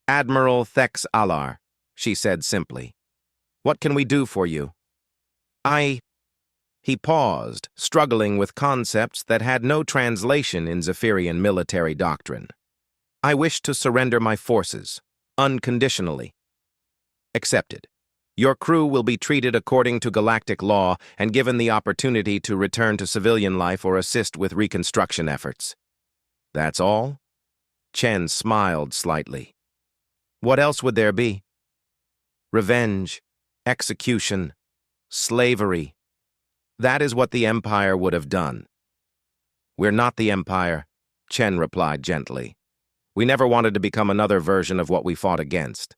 "Admiral Thexalar," she said simply, "what can we do for you?" He paused, struggling with concepts that had no translation in Zephyrian military doctrine. I wish to surrender my forces, unconditionally. Accepted. Your crew will be treated according to galactic law and given the opportunity to return to civilian life or assist with reconstruction efforts. That's all? Chen smiled slightly. What else would there be? Revenge, execution, slavery. That is what the Empire would have done. We're not the Empire, Chen replied gently. We never wanted to become another version of what we fought against.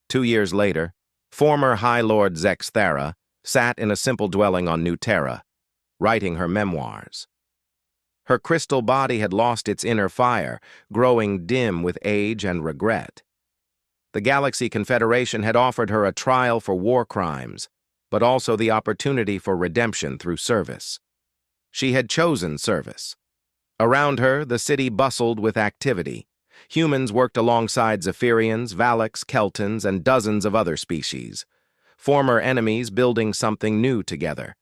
2 years later, former High Lord Zexthara sat in a simple dwelling on New Terra, writing her memoirs. Her crystal body had lost its inner fire, growing dim with age and regret. The Galaxy Confederation had offered her a trial for war crimes, but also the opportunity for redemption through service. She had chosen service. Around her, the city bustled with activity. Humans worked alongside Zephyrians, Valaks, Keltons, and dozens of other species. Former enemies building something new together.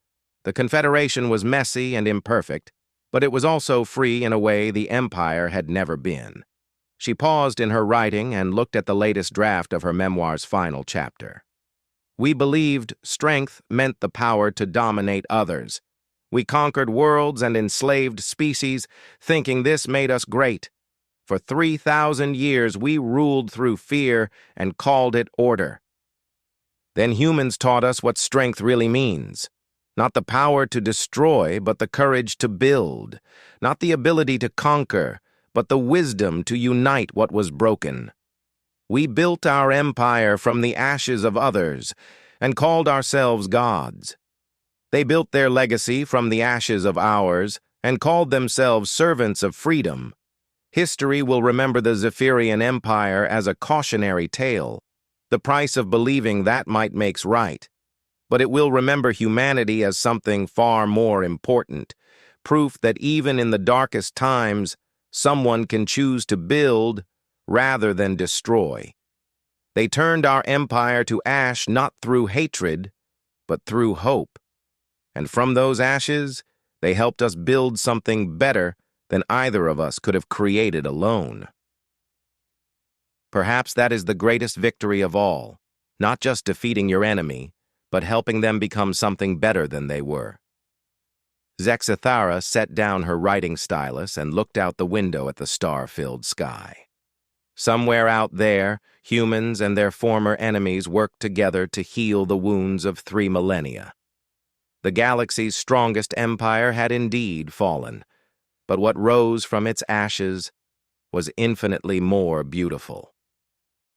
The Confederation was messy and imperfect, but it was also free in a way the Empire had never been. She paused in her writing and looked at the latest draft of her memoir's final chapter. We believed strength meant the power to dominate others. We conquered worlds and enslaved species, thinking this made us great. For 3,000 years, we ruled through fear and called it order. Then humans taught us what strength really means. Not the power to destroy, but the courage to build. Not the ability to conquer, but the wisdom to unite what was broken. We built our empire from the ashes of others and called ourselves gods. They built their legacy from the ashes of ours and called themselves servants of freedom. History will remember the Zephyrian Empire as a cautionary tale. The price of believing that might makes right. But it will remember humanity as something far more important, proof that even in the darkest times, someone can choose to build rather than destroy. They turned our empire to ash not through hatred, but through hope. And from those ashes, they helped us build something better than either of us could have created alone. Perhaps that is the greatest victory of all, not just defeating your enemy, but helping them become something better than they were. Zexthara set down her writing stylus and looked out the window at the star-filled sky. Somewhere out there, humans and their former enemies worked together to heal the wounds of 3 millennia. The galaxy's strongest empire had indeed fallen, but what rose from its ashes was infinitely more beautiful.